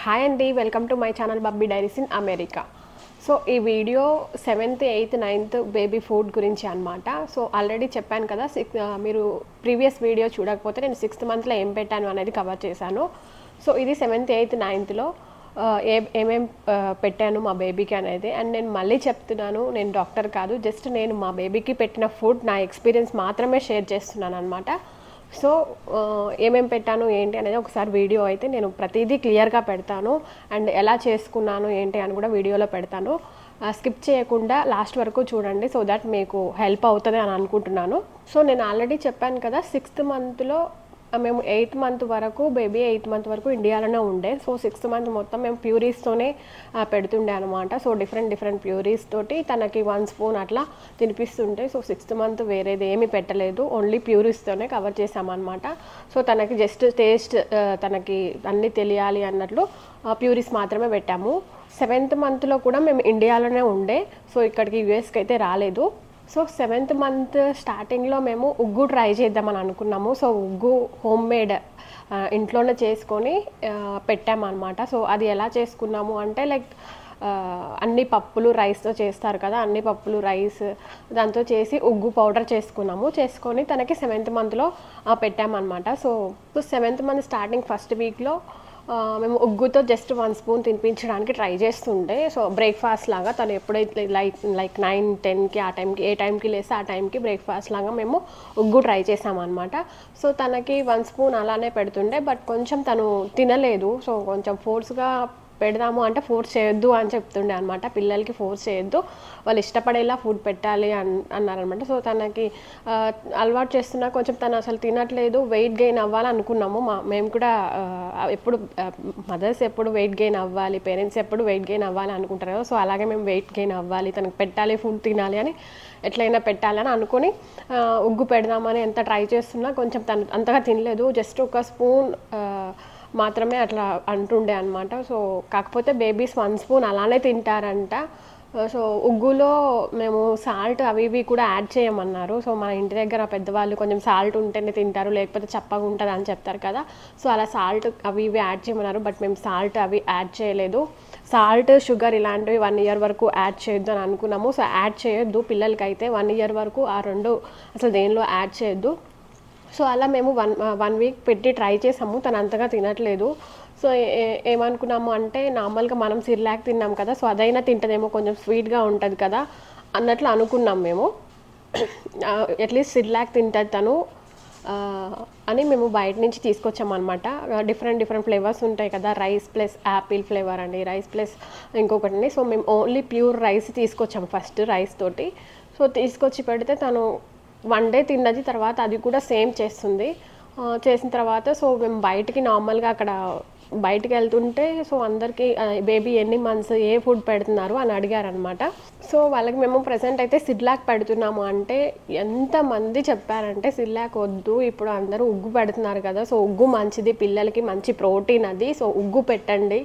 Hi అండి, welcome to my channel Babbi diaries in America. So ఈ video 7th, 8th, 9th baby food గురించి అనమాట. So already చెప్పాను కదా, మీరు ప్రీవియస్ వీడియో చూడకపోతే నేను 6th monthలో ఏం పెట్టాను అనేది కవర్ చేశాను. సో ఇది 7th, 8th, 9thలో ఏమేం పెట్టాను మా బేబీకి అనేది. అండ్ నేను మళ్ళీ చెప్తున్నాను, నేను డాక్టర్ కాదు, జస్ట్ నేను మా బేబీకి పెట్టిన ఫుడ్ నా ఎక్స్పీరియన్స్ మాత్రమే షేర్ చేస్తున్నాను అనమాట. సో ఏమేం పెట్టాను ఏంటి అనేది ఒకసారి వీడియో అయితే నేను ప్రతిదీ క్లియర్గా పెడతాను. అండ్ ఎలా చేసుకున్నాను ఏంటి అని కూడా వీడియోలో పెడతాను. స్కిప్ చేయకుండా లాస్ట్ వరకు చూడండి, సో దట్ మీకు హెల్ప్ అవుతుంది అని అనుకుంటున్నాను. సో నేను ఆల్రెడీ చెప్పాను కదా, 6th monthలో మేము 8th month వరకు బేబీ 8th month వరకు ఇండియాలోనే ఉండే. సో 6th month మొత్తం మేము ప్యూరీస్తోనే పెడుతుండే అనమాట. సో డిఫరెంట్ ప్యూరీస్ తోటి తనకి 1 spoon అట్లా తినిపిస్తుంటే. సో 6th month వేరేది ఏమీ పెట్టలేదు, ఓన్లీ ప్యూరీస్తోనే కవర్ చేసామన్నమాట. సో తనకి జస్ట్ టేస్ట్ తనకి అన్నీ తెలియాలి అన్నట్లు ప్యూరీస్ మాత్రమే పెట్టాము. 7th monthలో కూడా మేము ఇండియాలోనే ఉండే, సో ఇక్కడికి యూఎస్కి అయితే రాలేదు. సో 7th month స్టార్టింగ్లో మేము ఉగ్గు ట్రై చేద్దామని అనుకున్నాము. సో ఉగ్గు హోమ్ మేడ్ ఇంట్లోనే చేసుకొని పెట్టామన్నమాట. సో అది ఎలా చేసుకున్నాము అంటే, లైక్ అన్ని పప్పులు రైస్తో చేస్తారు కదా, అన్ని పప్పులు రైస్ దాంతో చేసి ఉగ్గు పౌడర్ చేసుకొని తనకి 7th monthలో పెట్టామన్నమాట. So 7th month starting first వీక్లో మేము ఉగ్గుతో జస్ట్ 1 spoon తినిపించడానికి ట్రై చేస్తుండే. సో బ్రేక్ఫాస్ట్ లాగా తను ఎప్పుడైతే లైక్ 9-10కి ఆ టైంకి, ఏ టైంకి లేస్తే ఆ టైంకి బ్రేక్ఫాస్ట్ లాగా మేము ఉగ్గు ట్రై చేసామన్నమాట. సో తనకి 1 spoon అలానే పెడుతుండే, బట్ కొంచెం తను తినలేదు. సో కొంచెం ఫోర్స్గా పెడదాము అంటే ఫోర్స్ చేయొద్దు అని చెప్తుండే అనమాట. పిల్లలకి ఫోర్స్ చేయొద్దు, వాళ్ళు ఇష్టపడేలా ఫుడ్ పెట్టాలి అన్నారనమాట. సో తనకి అలవాటు చేస్తున్నా కొంచెం తను అసలు తినట్లేదు. వెయిట్ గెయిన్ అవ్వాలి అనుకున్నాము. మేము కూడా ఎప్పుడు మదర్స్ ఎప్పుడు వెయిట్ గెయిన్ అవ్వాలి, పేరెంట్స్ ఎప్పుడు వెయిట్ గెయిన్ అవ్వాలి అనుకుంటారు కదా. సో అలాగే మేము వెయిట్ గెయిన్ అవ్వాలి, తనకు పెట్టాలి, ఫుడ్ తినాలి అని ఎట్లయినా పెట్టాలని అనుకుని ఉగ్గు పెడదామని ఎంత ట్రై చేస్తున్నా కొంచెం తను అంతగా తినలేదు. జస్ట్ 1 spoon మాత్రమే అట్లా అంటుండే అనమాట. సో కాకపోతే బేబీస్ 1 spoon అలానే తింటారంట. సో ఉగ్గులో మేము సాల్ట్ అవి ఇవి కూడా యాడ్ చేయమన్నారు. సో మన ఇంటి దగ్గర పెద్దవాళ్ళు కొంచెం సాల్ట్ ఉంటేనే తింటారు, లేకపోతే చప్పగా ఉంటుంది అని చెప్తారు కదా. సో అలా సాల్ట్ అవి ఇవి యాడ్ చేయమన్నారు, బట్ మేము సాల్ట్ అవి యాడ్ చేయలేదు. సాల్ట్, షుగర్ ఇలాంటివి 1 year వరకు యాడ్ చేయొద్దు అని అనుకున్నాము. సో యాడ్ చేయొద్దు పిల్లలకైతే, 1 year వరకు ఆ రెండు అసలు దేనిలో యాడ్ చేయొద్దు. సో అలా మేము వన్ వీక్ పెట్టి ట్రై చేసాము, తను అంతగా తినట్లేదు. సో ఏమనుకున్నాము అంటే, నార్మల్గా మనం సిర్లాక్ తిన్నాం కదా, సో అదైనా తింటదేమో, కొంచెం స్వీట్గా ఉంటుంది కదా అన్నట్లు అనుకున్నాం మేము. అట్లీస్ట్ సిర్లాక్ తింటుంది తను అని మేము బయట నుంచి తీసుకొచ్చామన్నమాట. డిఫరెంట్ ఫ్లేవర్స్ ఉంటాయి కదా, రైస్ ప్లస్ యాపిల్ ఫ్లేవర్ అండి, రైస్ ప్లస్ ఇంకొకటి. సో మేము ఓన్లీ ప్యూర్ రైస్ తీసుకొచ్చాము ఫస్ట్, రైస్ తోటి. సో తీసుకొచ్చి పెడితే తను 1 day తిన్నది, తర్వాత అది కూడా సేమ్ చేస్తుంది. చేసిన తర్వాత సో మేము బయటికి నార్మల్గా అక్కడ బయటికి వెళ్తుంటే, సో అందరికీ బేబీ ఎన్ని మంత్స్, ఏ ఫుడ్ పెడుతున్నారు అని అడిగారనమాట. సో వాళ్ళకి మేము ప్రెసెంట్ అయితే సిర్లాక్ పెడుతున్నాము అంటే, ఎంతమంది చెప్పారంటే సిర్లాక్ వద్దు, ఇప్పుడు అందరూ ఉగ్గు పెడుతున్నారు కదా, సో ఉగ్గు మంచిది, పిల్లలకి మంచి ప్రోటీన్ అది, సో ఉగ్గు పెట్టండి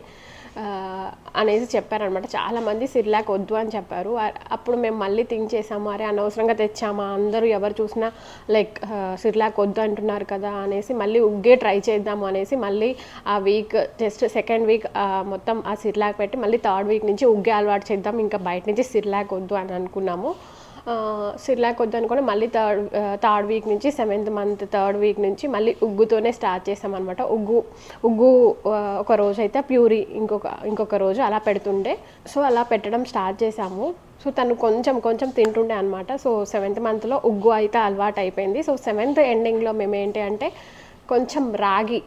అనేసి చెప్పారనమాట. చాలామంది సిర్లాక్ వద్దు అని చెప్పారు. అప్పుడు మేము మళ్ళీ థింక్ చేసాము, అరే అనవసరంగా తెచ్చామా, అందరూ ఎవరు చూసినా లైక్ సిర్లాక్ వద్దు అంటున్నారు కదా అనేసి మళ్ళీ ఉగ్గే ట్రై చేద్దాము అనేసి మళ్ళీ ఆ వీక్ జస్ట్ 2nd week మొత్తం ఆ సిర్లాక్ పెట్టి మళ్ళీ 3rd week నుంచి ఉగ్గే అలవాటు చేద్దాం, ఇంకా బయట నుంచి సిర్లాక్ వద్దు అని అనుకున్నాము. సిర్లాక్ వద్దు అనుకుని మళ్ళీ 3rd week నుంచి 7th month 3rd week నుంచి మళ్ళీ ఉగ్గుతోనే స్టార్ట్ చేసామన్నమాట. ఉగ్గు ఒక రోజు అయితే ప్యూరీ ఇంకొక రోజు అలా పెడుతుండే. సో అలా పెట్టడం స్టార్ట్ చేసాము. సో తను కొంచెం తింటుండే అనమాట. సో 7th monthలో ఉగ్గు అయితే అలవాటు అయిపోయింది. సో 7th endingలో మేము ఏంటి అంటే, కొంచెం రాగి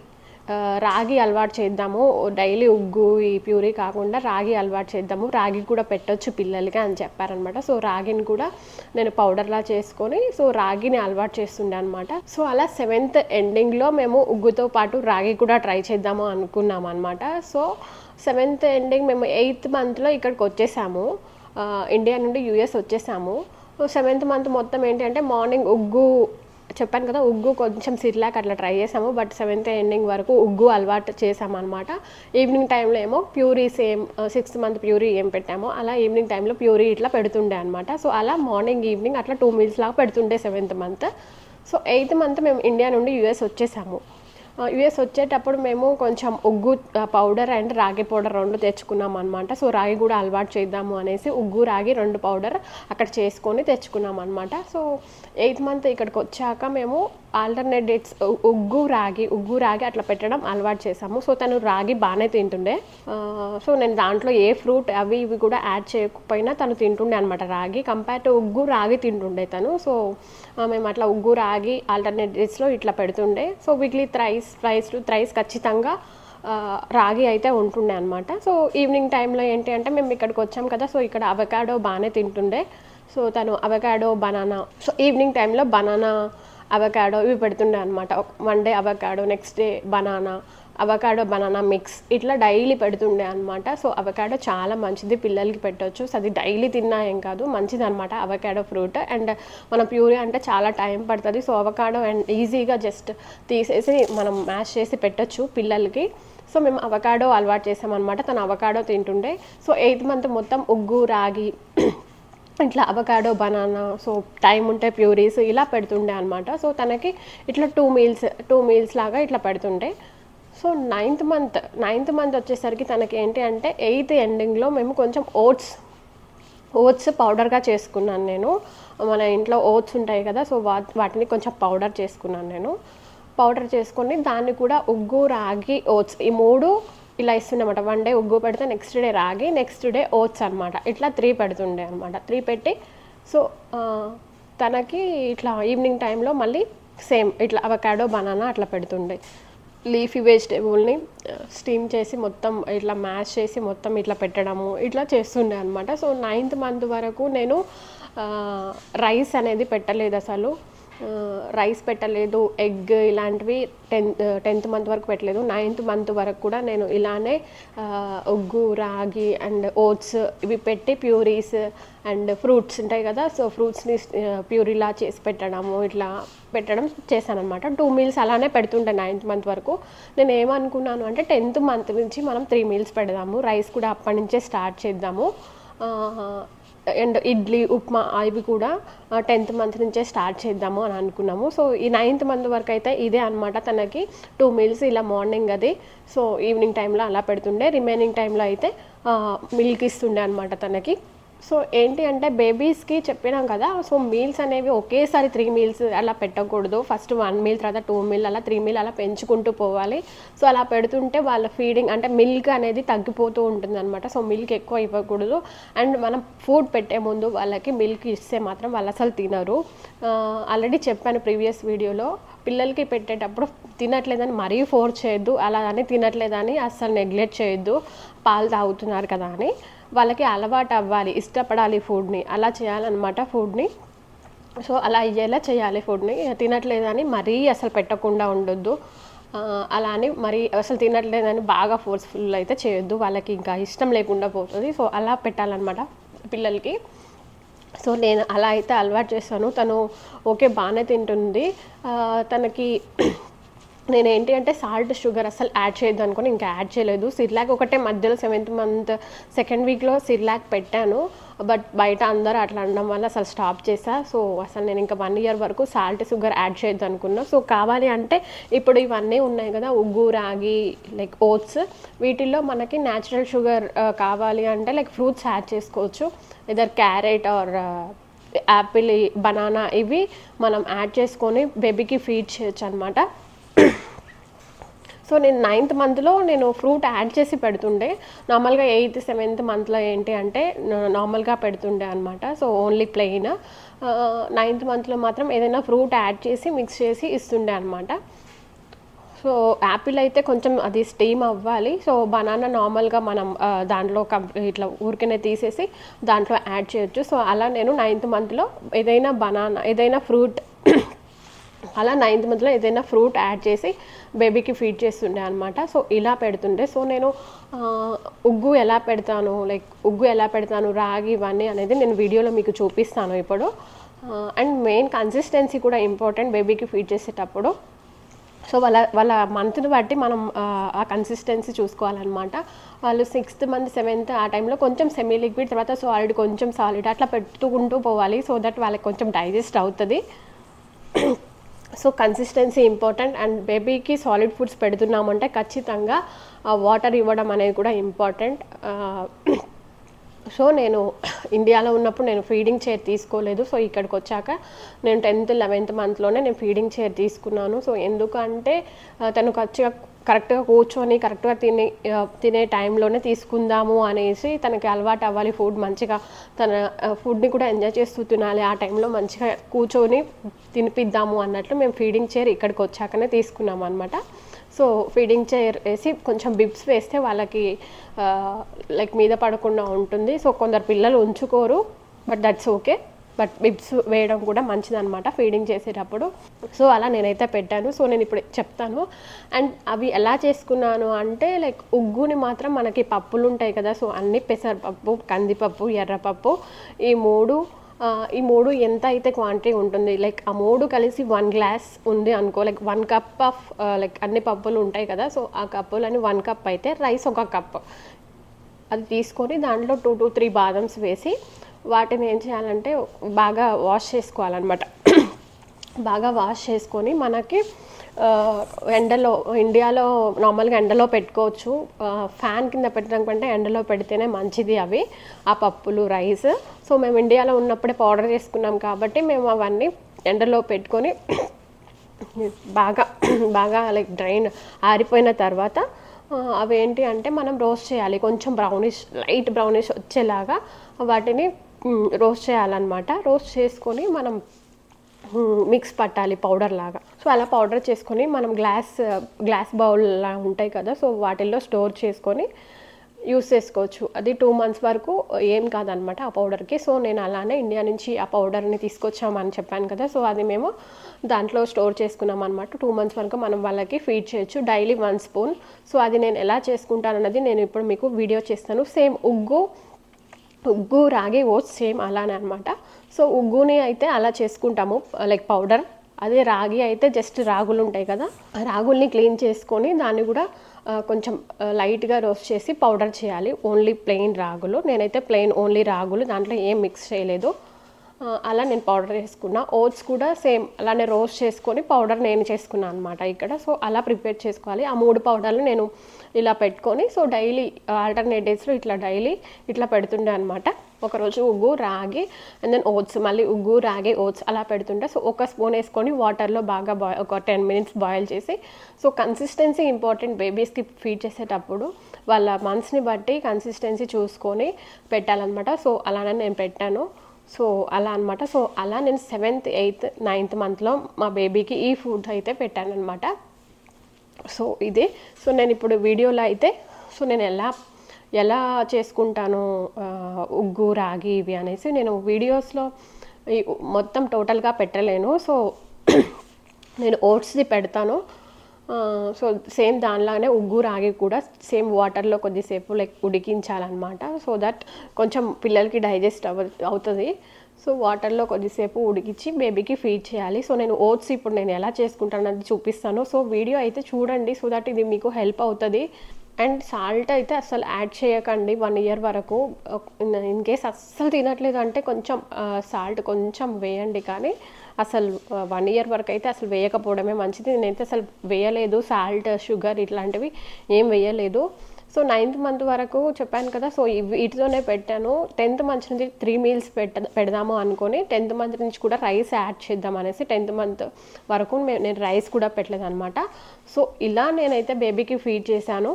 అలవాటు చేద్దాము, డైలీ ఉగ్గు ఈ ప్యూరీ కాకుండా రాగి అలవాటు చేద్దాము, రాగి కూడా పెట్టొచ్చు పిల్లలకి అని చెప్పారనమాట. సో రాగిని కూడా నేను పౌడర్లా చేసుకొని సో రాగిని అలవాటు చేస్తుండే అనమాట. సో అలా 7th endingలో మేము ఉగ్గుతో పాటు రాగి కూడా ట్రై చేద్దాము అనుకున్నాం అనమాట. సో 7th ending మేము 8th monthలో ఇక్కడికి వచ్చేసాము, ఇండియా నుండి యూఎస్ వచ్చేసాము. 7th month మొత్తం ఏంటి అంటే, మార్నింగ్ ఉగ్గు చెప్పాను కదా, ఉగ్గు కొంచెం సిర్లాక్ అట్లా ట్రై చేసాము, బట్ 7th ending వరకు ఉగ్గు అలవాటు చేసామన్నమాట. ఈవినింగ్ టైంలో ఏమో puree same 6th month puree ఏం పెట్టామో అలా ఈవినింగ్ టైంలో ప్యూరీ ఇట్లా పెడుతుండే అనమాట. సో అలా మార్నింగ్ ఈవినింగ్ అట్లా 2 meals లాగా పెడుతుండే 7th month. So 8th month మేము ఇండియా నుండి యూఎస్ వచ్చేసాము. యూఎస్ వచ్చేటప్పుడు మేము కొంచెం ఉగ్గు పౌడర్ అండ్ రాగి పౌడర్ 2 తెచ్చుకున్నాం అనమాట. సో రాగి కూడా అలవాటు చేద్దాము అనేసి ఉగ్గు రాగి 2 పౌడర్ అక్కడ చేసుకొని తెచ్చుకున్నాం అనమాట. సో 8th మంత్ ఇక్కడికి వచ్చాక మేము ఆల్టర్నేట్ డేట్స్ ఉగ్గు రాగి అట్లా పెట్టడం అలవాటు చేసాము. సో తను రాగి బాగానే తింటుండే. సో నేను దాంట్లో ఏ ఫ్రూట్ అవి ఇవి కూడా యాడ్ చేయకపోయినా తను తింటుండే అనమాట. రాగి కంపేర్ టు ఉగ్గు రాగి తింటుండే తను. సో మేము అట్లా ఉగ్గు రాగి ఆల్టర్నేట్ డేట్స్లో ఇట్లా పెడుతుండే. సో వీక్లీ థ్రైస్ ఖచ్చితంగా రాగి అయితే ఉంటుండే అనమాట. సో ఈవినింగ్ టైంలో ఏంటి అంటే మేము ఇక్కడికి వచ్చాం కదా, సో ఇక్కడ అవకాడో బాగానే తింటుండే. సో తను అవకాడో బనానా, సో ఈవినింగ్ టైంలో బనానా అవకాడో ఇవి పెడుతుండే అనమాట. 1 day avocado, next day avocado banana mix ఇట్లా డైలీ పెడుతుండే అనమాట. సో అవకాడో చాలా మంచిది, పిల్లలకి పెట్టవచ్చు. సో అది డైలీ తిన్నా ఏం కాదు, మంచిది అనమాట అవకాడో ఫ్రూట్. అండ్ మన ప్యూరీ అంటే చాలా టైం పడుతుంది. సో అవకాడో అండ్ ఈజీగా జస్ట్ తీసేసి మనం మ్యాష్ చేసి పెట్టచ్చు పిల్లలకి. సో మేము అవకాడో అలవాటు చేసామన్నమాట. తను అవకాడో తింటుండే. సో 8th మంత్ మొత్తం ఉగ్గు రాగి ఇట్లా అవకాడో బనానా, సో టైం ఉంటే ప్యూరీస్ ఇలా పెడుతుండే అనమాట. సో తనకి ఇట్లా 2 మీల్స్ లాగా ఇట్లా పెడుతుండే. సో 9th మంత్ వచ్చేసరికి తనకి ఏంటి అంటే 8th ఎండింగ్లో మేము కొంచెం ఓట్స్ పౌడర్గా చేసుకున్నాను నేను. మన ఇంట్లో ఓట్స్ ఉంటాయి కదా, సో వాటిని కొంచెం పౌడర్ చేసుకున్నాను నేను. పౌడర్ చేసుకొని దాన్ని కూడా ఉగ్గు రాగి ఓట్స్ ఈ 3 ఇలా ఇస్తుండమాట. 1 డే ఉగ్గు పెడితే నెక్స్ట్ డే రాగి, నెక్స్ట్ డే ఓట్స్ అనమాట. ఇట్లా 3 పెడుతుండే అనమాట. 3 పెట్టి సో తనకి ఇట్లా ఈవినింగ్ టైంలో మళ్ళీ సేమ్ ఇట్లా అవకాడో బనానా అట్లా పెడుతుండే. లీఫీ వెజిటేబుల్ని స్టీమ్ చేసి మొత్తం ఇట్లా మ్యాష్ చేసి మొత్తం ఇట్లా పెట్టడము ఇట్లా చేస్తుండే అనమాట. సో 9th మంత్ వరకు నేను రైస్ అనేది పెట్టలేదు అసలు. రైస్ పెట్టలేదు, ఎగ్ ఇలాంటివి 10th మంత్ వరకు పెట్టలేదు. 9th మంత్ వరకు కూడా నేను ఇలానే ఉగ్గు రాగి అండ్ ఓట్స్ ఇవి పెట్టి ప్యూరీస్ అండ్ ఫ్రూట్స్ ఉంటాయి కదా, సో ఫ్రూట్స్ని ప్యూరీలా చేసి ఇట్లా పెట్టడం చేశానమాట. 2 మీల్స్ అలానే పెడుతుంటే 9th మంత్ వరకు. నేను ఏమనుకున్నాను అంటే 10th మంత్ నుంచి మనం 3 మీల్స్ పెడదాము, రైస్ కూడా అప్పటి నుంచే స్టార్ట్ చేద్దాము. అండ్ ఇడ్లీ ఉప్మా అవి కూడా 10th మంత్ నుంచే స్టార్ట్ చేద్దాము అని అనుకున్నాము. సో ఈ 9th మంత్ వరకు అయితే ఇదే అనమాట. తనకి 2 మీల్స్ ఇలా మార్నింగ్ అది, సో ఈవినింగ్ టైంలో అలా పెడుతుండే. రిమైనింగ్ టైంలో అయితే మిల్క్ ఇస్తుండే అనమాట తనకి. సో ఏంటి అంటే బేబీస్కి చెప్పినాం కదా, సో మీల్స్ అనేవి ఒకేసారి 3 మీల్స్ అలా పెట్టకూడదు. ఫస్ట్ 1 మీల్, తర్వాత 2 మీల్, అలా 3 మీల్ అలా పెంచుకుంటూ పోవాలి. సో అలా పెడుతుంటే వాళ్ళ ఫీడింగ్ అంటే మిల్క్ అనేది తగ్గిపోతూ ఉంటుంది అనమాట. సో మిల్క్ ఎక్కువ ఇవ్వకూడదు. అండ్ మనం ఫుడ్ పెట్టే ముందు వాళ్ళకి మిల్క్ ఇస్తే మాత్రం వాళ్ళు అసలు తినరు. ఆల్రెడీ చెప్పాను ప్రీవియస్ వీడియోలో, పిల్లలకి పెట్టేటప్పుడు తినట్లేదని మరీ ఫోర్స్ చేయొద్దు, అలా అని తినట్లేదని అస్సలు నెగ్లెక్ట్ చేయొద్దు. పాలు తాగుతున్నారు కదా అని వాళ్ళకి అలవాటు అవ్వాలి, ఇష్టపడాలి ఫుడ్ని, అలా చేయాలన్నమాట ఫుడ్ని. సో అలా అయ్యేలా చేయాలి ఫుడ్ని. తినట్లేదని మరీ అసలు పెట్టకుండా ఉండొద్దు. అలా అని మరీ అసలు తినట్లేదని బాగా ఫోర్స్ఫుల్ అయితే చేయొద్దు, వాళ్ళకి ఇంకా ఇష్టం లేకుండా పోతుంది. సో అలా పెట్టాలన్నమాట పిల్లలకి. సో నేను అలా అయితే అలవాటు చేస్తాను. తను ఓకే బాగానే తింటుంది. తనకి నేనేంటి అంటే సాల్ట్ షుగర్ అసలు యాడ్ చేయొద్దు అనుకుని ఇంకా యాడ్ చేయలేదు. సిర్లాక్ ఒకటే మధ్యలో 7th మంత్ 2nd వీక్లో సిర్లాక్ పెట్టాను. బట్ బయట అందరూ అట్లా అనడం వల్ల అసలు స్టాప్ చేశా. సో అసలు నేను ఇంకా 1 year వరకు సాల్ట్ షుగర్ యాడ్ చేయొద్దు అనుకున్నా. సో కావాలి అంటే ఇప్పుడు ఇవన్నీ ఉన్నాయి కదా, ఉగ్గు రాగి లైక్ ఓట్స్, వీటిల్లో మనకి న్యాచురల్ షుగర్ కావాలి అంటే లైక్ ఫ్రూట్స్ యాడ్ చేసుకోవచ్చు. Either carrot or apple, banana ఇవి మనం యాడ్ చేసుకొని బేబీకి ఫీడ్ చేయొచ్చు అనమాట. సో నేను 9th మంత్లో నేను ఫ్రూట్ యాడ్ చేసి పెడుతుండే. నార్మల్గా 8th 7th మంత్లో ఏంటి అంటే నార్మల్గా పెడుతుండే అనమాట. So only plain. 9th మంత్లో మాత్రం ఏదైనా ఫ్రూట్ యాడ్ చేసి మిక్స్ చేసి ఇస్తుండే అనమాట. సో యాపిల్ అయితే కొంచెం అది స్టీమ్ అవ్వాలి. సో బనానా నార్మల్గా మనం దాంట్లో ఇట్లా ఊరికనే తీసేసి దాంట్లో యాడ్ చేయొచ్చు. సో అలా నేను 9th మంత్లో ఏదైనా ఫ్రూట్ అలా 9th మంత్లో ఏదైనా ఫ్రూట్ యాడ్ చేసి బేబీకి ఫీడ్ చేస్తుండే అనమాట. సో ఇలా పెడుతుండే. సో నేను ఉగ్గు ఎలా పెడతాను రాగి ఇవన్నీ అనేది నేను వీడియోలో మీకు చూపిస్తాను ఇప్పుడు. అండ్ మెయిన్ కన్సిస్టెన్సీ కూడా ఇంపార్టెంట్ బేబీకి ఫీడ్ చేసేటప్పుడు. సో వాళ్ళ మంత్ని బట్టి మనం ఆ కన్సిస్టెన్సీ చూసుకోవాలన్నమాట. వాళ్ళు 6th మంత్ 7th ఆ టైంలో కొంచెం సెమీ లిక్విడ్, తర్వాత సాలిడ్, కొంచెం సాలిడ్ అట్లా పెట్టుకుంటూ పోవాలి. సో దట్ వాళ్ళకి కొంచెం డైజెస్ట్ అవుతుంది. So consistency important. అండ్ బేబీకి సాలిడ్ ఫుడ్స్ పెడుతున్నామంటే ఖచ్చితంగా వాటర్ ఇవ్వడం అనేది కూడా ఇంపార్టెంట్. సో నేను ఇండియాలో ఉన్నప్పుడు నేను ఫీడింగ్ చైర్ తీసుకోలేదు. సో ఇక్కడికి వచ్చాక నేను 10th 11th మంత్లోనే నేను ఫీడింగ్ చైర్ తీసుకున్నాను. సో ఎందుకంటే తను కరెక్ట్గా కూర్చొని కరెక్ట్గా తినే టైంలోనే తీసుకుందాము అనేసి, తనకి అలవాటు అవ్వాలి ఫుడ్ మంచిగా, తన ఫుడ్ని కూడా ఎంజాయ్ చేస్తూ తినాలి, ఆ టైంలో మంచిగా కూర్చొని తినిపిద్దాము అన్నట్లు మేము ఫీడింగ్ చైర్ ఇక్కడికి వచ్చాకనే తీసుకున్నాము అనమాట. సో ఫీడింగ్ చైర్ వేసి కొంచెం బిబ్స్ వేస్తే వాళ్ళకి లైక్ మీద పడకుండా ఉంటుంది. సో కొందరు పిల్లలు ఉంచుకోరు, but that's okay. But bibs వేయడం కూడా మంచిదన్నమాట ఫీడింగ్ చేసేటప్పుడు. సో అలా నేనైతే పెట్టాను. సో నేను ఇప్పుడు చెప్తాను. అండ్ అవి ఎలా చేసుకున్నాను అంటే, లైక్ ఉగ్గుని మాత్రం మనకి పప్పులు ఉంటాయి కదా, సో అన్ని పెసరపప్పు, కందిపప్పు, ఎర్రపప్పు, ఈ మూడు ఎంత అయితే క్వాంటిటీ ఉంటుంది, లైక్ ఆ మూడు కలిసి 1 గ్లాస్ ఉంది అనుకో, లైక్ 1 కప్ ఆఫ్ లైక్ అన్ని పప్పులు ఉంటాయి కదా, సో ఆ కప్పులని 1 కప్ అయితే రైస్ 1 కప్ అది తీసుకొని దాంట్లో 2 to 3 బాదమ్స్ వేసి వాటిని ఏం చేయాలంటే బాగా వాష్ చేసుకోవాలన్నమాట. బాగా వాష్ చేసుకొని మనకి ఎండలో, ఇండియాలో నార్మల్గా ఎండలో పెట్టుకోవచ్చు, ఫ్యాన్ కింద పెట్టడం కంటే ఎండలో పెడితేనే మంచిది అవి ఆ పప్పులు, రైస్. సో మేము ఇండియాలో ఉన్నప్పుడే పౌడర్ చేసుకున్నాం కాబట్టి మేము అవన్నీ ఎండలో పెట్టుకొని బాగా బాగా లైక్ డ్రైన్ ఆరిపోయిన తర్వాత అవేంటి అంటే మనం రోస్ట్ చేయాలి, కొంచెం లైట్ బ్రౌనిష్ వచ్చేలాగా వాటిని రోస్ట్ చేయాలన్నమాట. రోస్ట్ చేసుకొని మనం మిక్స్ పట్టాలి పౌడర్ లాగా. సో అలా పౌడర్ చేసుకొని మనం గ్లాస్ బౌల్లా ఉంటాయి కదా, సో వాటిల్లో స్టోర్ చేసుకొని యూస్ చేసుకోవచ్చు. అది 2 months వరకు ఏం కాదనమాట ఆ పౌడర్కి. సో నేను అలానే ఇండియా నుంచి ఆ పౌడర్ని తీసుకొచ్చామని చెప్పాను కదా, సో అది మేము దాంట్లో స్టోర్ చేసుకున్నాం అనమాట. 2 months వరకు మనం వాళ్ళకి ఫీడ్ చేయొచ్చు, డైలీ 1 స్పూన్. సో అది నేను ఎలా చేసుకుంటానన్నది నేను ఇప్పుడు మీకు వీడియో చేస్తాను. సేమ్ ఉగ్గు రాగి ఓట్స్ సేమ్ అలానే అనమాట. సో ఉగ్గుని అయితే అలా చేసుకుంటాము లైక్ పౌడర్. అదే రాగి అయితే జస్ట్ రాగులు ఉంటాయి కదా, రాగుల్ని క్లీన్ చేసుకొని దాన్ని కూడా కొంచెం లైట్గా రోస్ట్ చేసి పౌడర్ చేయాలి. ఓన్లీ ప్లెయిన్ రాగులు, నేనైతే ప్లెయిన్ ఓన్లీ రాగులు, దాంట్లో ఏం మిక్స్ చేయలేదు. అలా నేను పౌడర్ చేసుకున్నా. ఓట్స్ కూడా సేమ్ అలానే రోస్ట్ చేసుకొని పౌడర్ నేను చేసుకున్నాను అనమాట ఇక్కడ. సో అలా ప్రిపేర్ చేసుకోవాలి. ఆ 3 పౌడర్లు నేను ఇలా పెట్టుకొని, సో డైలీ ఆల్టర్నేట్ డేస్లో ఇట్లా పెడుతుండే అనమాట. ఒకరోజు ఉగ్గు రాగి అండ్ దెన్ ఓట్స్, మళ్ళీ ఉగ్గు రాగి ఓట్స్ అలా పెడుతుంటే, సో 1 స్పూన్ వేసుకొని వాటర్లో బాగా ఒక 10 minutes బాయిల్ చేసి. సో కన్సిస్టెన్సీ ఇంపార్టెంట్ బేబీస్కి ఫీడ్ చేసేటప్పుడు, వాళ్ళ మంత్స్ని బట్టి కన్సిస్టెన్సీ చూసుకొని పెట్టాలన్నమాట. సో అలానే నేను పెట్టాను. సో అలా అనమాట. సో అలా నేను 7th 8th 9th మంత్లో మా బేబీకి ఈ ఫుడ్ అయితే పెట్టానమాట. సో ఇదే. సో నేను ఇప్పుడు వీడియోలో అయితే సో నేను ఎలా చేసుకుంటాను ఉగ్గు రాగి ఇవి అనేసి నేను వీడియోస్లో మొత్తం టోటల్గా పెట్టలేను. సో నేను ఓట్స్ది పెడతాను. సో సేమ్ దానిలానే ఉగ్గు రాగి కూడా సేమ్ వాటర్లో కొద్దిసేపు లైక్ ఉడికించాలన్నమాట, సో దట్ కొంచెం పిల్లలకి డైజెస్ట్ అవుతుంది. సో వాటర్లో కొద్దిసేపు ఉడికించి బేబీకి ఫీడ్ చేయాలి. సో నేను ఓట్స్ ఇప్పుడు నేను ఎలా చేసుకుంటాను అది చూపిస్తాను. సో వీడియో అయితే చూడండి, సో దట్ ఇది మీకు హెల్ప్ అవుతుంది. అండ్ సాల్ట్ అయితే అస్సలు యాడ్ చేయకండి 1 year వరకు. ఇన్ కేస్ అస్సలు తినట్లేదు అంటే కొంచెం సాల్ట్ కొంచెం వేయండి, కానీ అసలు 1 year వరకు అయితే అసలు వేయకపోవడమే మంచిది. నేనైతే అసలు వేయలేదు, సాల్ట్, షుగర్ ఇట్లాంటివి ఏం వేయలేదు. సో 9th month వరకు చెప్పాను కదా, సో వీటితోనే పెట్టాను. 10th month నుంచి 3 meals పెడదాము అనుకొని 10th month నుంచి కూడా రైస్ యాడ్ చేద్దాం అనేసి 10th month వరకు నేను రైస్ కూడా పెట్టలేదు అనమాట. సో ఇలా నేనైతే బేబీకి ఫీడ్ చేశాను.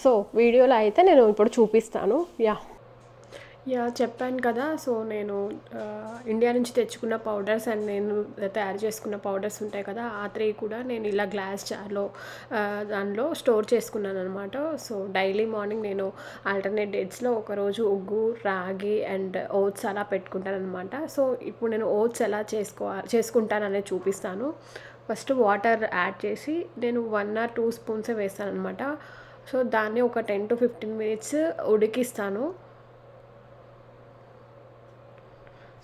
సో వీడియోలో అయితే నేను ఇప్పుడు చూపిస్తాను. చెప్పాను కదా, సో నేను ఇండియా నుంచి తెచ్చుకున్న పౌడర్స్ అండ్ నేను తయారు చేసుకున్న పౌడర్స్ ఉంటాయి కదా, ఆ 3 కూడా నేను ఇలా గ్లాస్ జార్లో దానిలో స్టోర్ చేసుకున్నాను అనమాట. సో డైలీ మార్నింగ్ నేను ఆల్టర్నేట్ డేట్స్లో ఒకరోజు ఉగ్గు రాగి అండ్ ఓట్స్ అలా పెట్టుకుంటాను అనమాట. సో ఇప్పుడు నేను ఓట్స్ ఎలా చేసుకుంటాననేది చూపిస్తాను. ఫస్ట్ వాటర్ యాడ్ చేసి నేను 1 or 2 స్పూన్సే వేస్తాను అనమాట. సో దాన్ని ఒక 10 to 15 minutes ఉడికిస్తాను.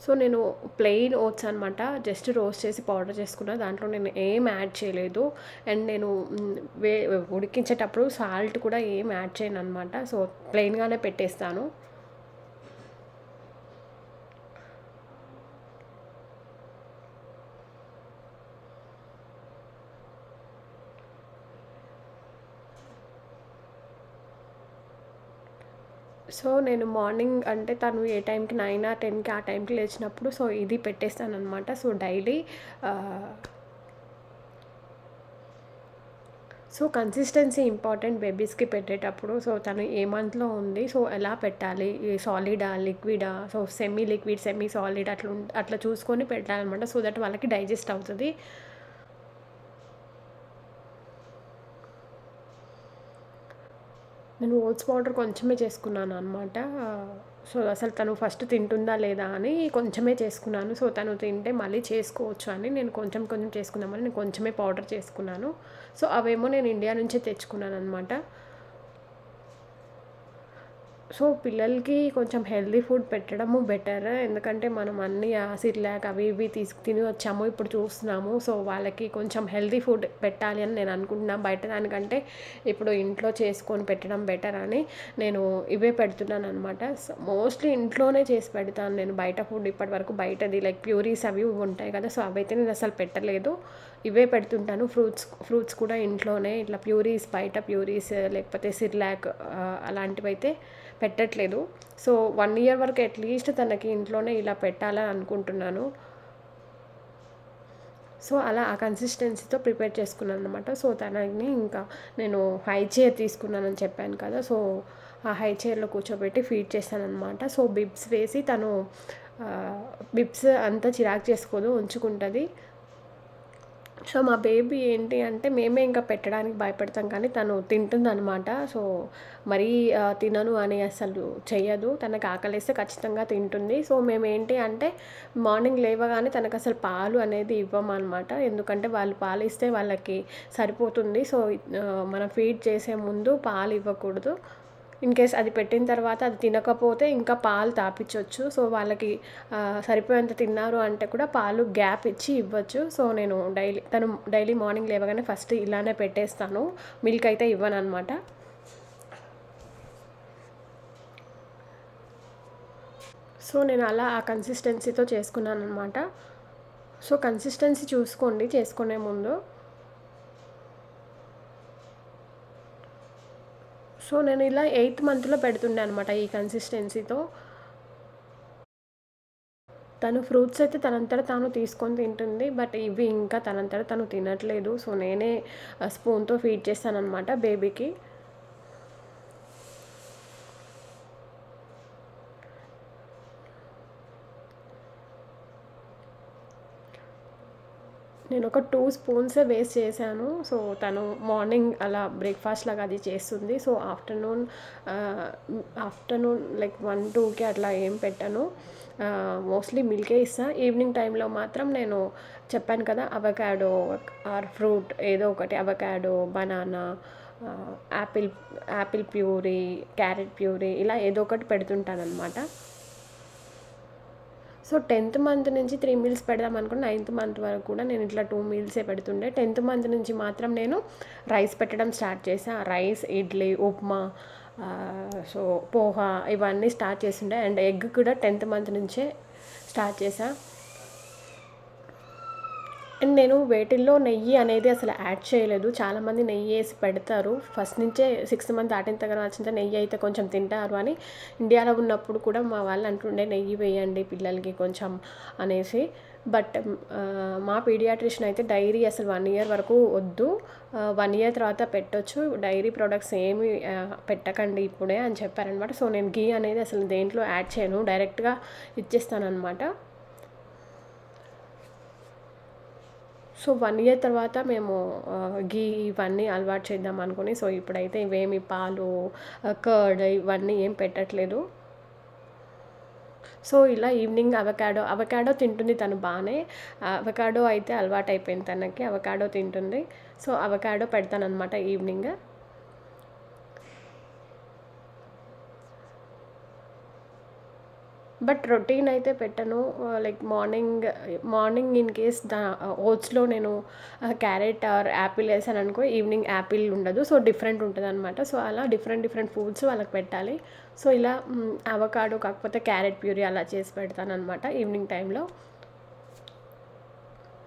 సో నేను ప్లెయిన్ ఓట్స్ అనమాట, జస్ట్ రోస్ట్ చేసి పౌడర్ చేసుకున్నా, దాంట్లో నేను ఏం యాడ్ చేయలేదు. అండ్ నేను ఉడికించేటప్పుడు సాల్ట్ కూడా ఏం యాడ్ చేయను అనమాట. సో ప్లెయిన్గానే పెట్టేస్తాను. సో నేను మార్నింగ్ అంటే తను ఏ టైంకి 9 ఆర్ 10కి ఆ టైంకి లేచినప్పుడు సో ఇది పెట్టేస్తాననమాట. సో డైలీ ఆహ్, సో కన్సిస్టెన్సీ ఇంపార్టెంట్ బేబీస్‌కి పెట్టేటప్పుడు. సో తను ఏ మంత్‌లో ఉంది, సో ఎలా పెట్టాలి, ఈ సాలిడా, లిక్విడా, so semi liquid, semi solid అట్లా చూసుకొని పెట్టాలనమాట. సో దట్ వాళ్ళకి డైజెస్ట్ అవుతది. నేను ఓట్స్ పౌడర్ కొంచెమే చేసుకున్నాననమాట. సో, అసలు తను ఫస్ట్ తింటుందా లేదా అని కొంచెమే చేసుకున్నాను. సో, తను తింటే మళ్ళీ చేసుకోవచ్చు అని నేను కొంచెం కొంచెం చేసుకుందామని నేను కొంచెమే పౌడర్ చేసుకున్నాను. సో, అవేమో నేను ఇండియా నుంచే తెచ్చుకున్నాననమాట. సో, పిల్లలకి కొంచెం హెల్తీ ఫుడ్ పెట్టడము బెటర్. ఎందుకంటే మనం అన్నీ సిర్లాక్ అవి ఇవి తిని వచ్చాము. ఇప్పుడు చూస్తున్నాము. సో, వాళ్ళకి కొంచెం హెల్తీ ఫుడ్ పెట్టాలి అని నేను అనుకుంటున్నా. బయట దానికంటే ఇప్పుడు ఇంట్లో చేసుకొని పెట్టడం బెటర్ అని నేను ఇవే పెడుతున్నాననమాట. సో, మోస్ట్‌లీ ఇంట్లోనే చేసి పెడతాను నేను. బయట ఫుడ్ ఇప్పటివరకు బయటది లైక్ ప్యూరీస్ అవి ఇవి ఉంటాయి కదా! సో, అవైతే నేను అసలు పెట్టలేదు. ఇవే పెడుతుంటాను. ఫ్రూట్స్ కూడా ఇంట్లోనే ఇట్లా ప్యూరీస్, బయట ప్యూరీస్ లేకపోతే సిర్లాక్ అలాంటివైతే పెట్టట్లేదు. సో 1 ఇయర్ వరకు అట్‌లీస్ట్ తనకి ఇంట్లోనే ఇలా పెట్టాలని అనుకుంటున్నాను. సో అలా ఆ కన్సిస్టెన్సీతో ప్రిపేర్ చేసుకున్నాననమాట. సో తనని ఇంకా నేను హై చైర్ తీసుకున్నానని చెప్పాను కదా! సో ఆ హై చైర్‌లో కూర్చోబెట్టి ఫీడ్ చేశాననమాట. సో బిబ్స్ వేసి తను బిబ్స్ అంతా చిరాకు చేసుకోదు, ఉంచుకుంటది. సో, మా బేబీ ఏంటి అంటే, మేమే ఇంకా పెట్టడానికి భయపడతాం కానీ, తను తింటుందనమాట. సో, మరీ తినను అని అసలు చెయ్యదు. తనకు ఆకలేస్తే ఖచ్చితంగా తింటుంది. సో, మేమేంటి అంటే, మార్నింగ్ లేవగానే తనకసలు పాలు అనేది ఇవ్వమనమాట. ఎందుకంటే, వాళ్ళు పాలిస్తే వాళ్ళకి సరిపోతుంది. సో, మనం ఫీడ్ చేసే ముందు పాలు ఇవ్వకూడదు. ఇన్‌కేస్ అది పెట్టిన తర్వాత అది తినకపోతే ఇంకా పాలు తాపిచ్చొచ్చు. సో, వాళ్ళకి సరిపోయేంత తిన్నారు అంటే కూడా పాలు గ్యాప్ ఇచ్చి ఇవ్వచ్చు. సో, నేను తను డైలీ మార్నింగ్ లేవగానే ఫస్ట్ ఇలానే పెట్టేస్తాను. మిల్క్ అయితే ఇవ్వననమాట. సో, నేను అలా ఆ కన్సిస్టెన్సీతో చేసుకున్నాననమాట. సో, కన్సిస్టెన్సీ చూసుకోండి చేసుకునే ముందు. సో, నేను ఇలా 8థ్ మంత్‌లో పెడుతుండే అనమాట ఈ కన్సిస్టెన్సీతో. తను ఫ్రూట్స్ అయితే తనంతట తాను తీసుకొని తింటుంది. బట్ ఇవి ఇంకా తనంతట తను తినట్లేదు. సో, నేనే స్పూన్‌తో ఫీడ్ చేశాననమాట బేబీకి. నేనొక 2 స్పూన్సే వేస్ట్ చేశాను. సో, తను మార్నింగ్ అలా బ్రేక్‌ఫాస్ట్ లాగా అది చేస్తుంది. సో, ఆఫ్టర్‌నూన్ లైక్ 1, 2కి అట్లా ఏం పెట్టను. మోస్ట్‌లీ మిల్కే ఇస్తా. ఈవినింగ్ టైంలో మాత్రం నేను చెప్పాను కదా! అవకాడో ఆర్ ఫ్రూట్ ఏదో ఒకటి avocado, banana, Apple Apple puree, carrot puree ఇలా ఏదో ఒకటి పెడుతుంటాననమాట. సో 10థ్ మంత్ నుంచి 3 మీల్స్ పెడదాం అనుకుని 9థ్ మంత్ వరకు కూడా నేను ఇట్లా 2 మీల్సే పెడుతుండే. 10థ్ మంత్ నుంచి మాత్రం నేను రైస్ పెట్టడం స్టార్ట్ చేశా. రైస్, ఇడ్లీ, ఉప్మా, సో పోహా ఇవన్నీ స్టార్ట్ చేసుండే. అండ్ ఎగ్ కూడా 10థ్ మంత్ నుంచే స్టార్ట్ చేశా. అండ్ నేను వేటిల్లో నెయ్యి అనేది అసలు యాడ్ చేయలేదు. చాలామంది నెయ్యేసి పెడతారు. ఫస్ట్ నుంచే 6th మంత్ దాటిన తర్వాత నెయ్యి అయితే కొంచెం తింటారు అని. ఇండియాలో ఉన్నప్పుడు కూడా మా వాళ్ళు అంటుండే నెయ్యి వేయండి పిల్లలకి కొంచెం అనేసి. బట్ మా పీడియాట్రిషియన్ అయితే డైరీ అసలు 1 ఇయర్ వరకు వద్దు. 1 ఇయర్ తర్వాత పెట్టొచ్చు. డైరీ ప్రొడక్ట్స్ ఏమి పెట్టకండి ఇప్పుడే అని చెప్పారనమాట. సో నేను ఘీ అనేది అసలు దేంట్లో యాడ్ చేయను. డైరెక్ట్‌గా ఇచ్చేస్తాననమాట. సో 1 ఇయర్ తర్వాత మేము ఘీ ఇవన్నీ అలవాటు చేద్దాం అనుకుని, సో ఇప్పుడైతే ఇవేమి పాలు, కర్డ్ ఇవన్నీ ఏం పెట్టట్లేదు. సో ఇలా ఈవినింగ్ అవకాడో తింటుంది తను బానే. అవకాడో అయితే అలవాటయిపోయింది తనకి. అవకాడో తింటుంది. సో అవకాడో పెడతాననమాట ఈవినింగ్. బట్ రొటీన్ అయితే పెట్టను. లైక్ మార్నింగ్ ఇన్ కేస్ ఓట్స్‌లో నేను క్యారెట్ ఆర్ యాపిల్ ఏసాననుకో ఈవినింగ్ యాపిల్ ఉండదు. సో డిఫరెంట్ ఉంటదనమాట. సో అలా డిఫరెంట్ ఫుడ్స్ వాళ్ళకి పెట్టాలి. సో ఇలా అవకాడో కాకపోతే క్యారెట్ ప్యూరీ అలా చేసి పెడతాననమాట ఈవినింగ్ టైంలో.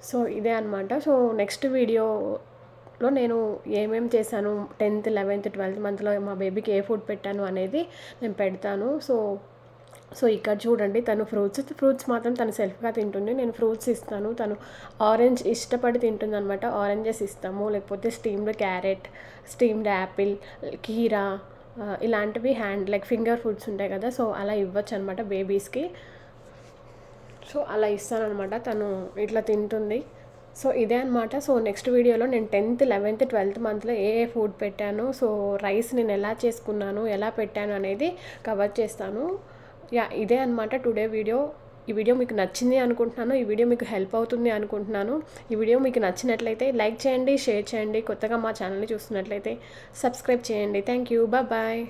సో ఇదే అనమాట. సో నెక్స్ట్ వీడియో వీడియోలో నేను ఏమేమి చేశాను 10th 11th 12th మంత్లో మా బేబీకి ఏ ఫుడ్ పెట్టాను అనేది నేను పెడతాను. సో ఇక్కడ చూడండి, తను ఫ్రూట్స్ మాత్రం తను సెల్ఫ్గా తింటుంది. నేను ఫ్రూట్స్ ఇస్తాను, తను ఆరెంజ్ ఇష్టపడి తింటుంది అనమాట. ఆరెంజెస్ ఇస్తాము, లేకపోతే స్టీమ్డ్ క్యారెట్, స్టీమ్డ్ యాపిల్, కీరా, ఇలాంటివి లైక్ ఫింగర్ ఫుడ్స్ ఉంటాయి కదా, సో అలా ఇవ్వచ్చు అనమాట బేబీస్కి. సో అలా ఇస్తానమాట, తను ఇట్లా తింటుంది. సో ఇదే అనమాట. సో నెక్స్ట్ వీడియోలో నేను 10th 11th 12th మంత్లో ఏ ఫుడ్ పెట్టాను, సో రైస్ నేను ఎలా చేసుకున్నాను, ఎలా పెట్టాను అనేది కవర్ చేస్తాను. ఇదే అనమాట టుడే వీడియో. ఈ వీడియో మీకు నచ్చింది అనుకుంటున్నాను, ఈ వీడియో మీకు హెల్ప్ అవుతుంది అనుకుంటున్నాను. ఈ వీడియో మీకు నచ్చినట్లయితే లైక్ చేయండి, షేర్ చేయండి. కొత్తగా మా ఛానల్ని చూస్తున్నట్లయితే సబ్స్క్రైబ్ చేయండి. Thank you, bye.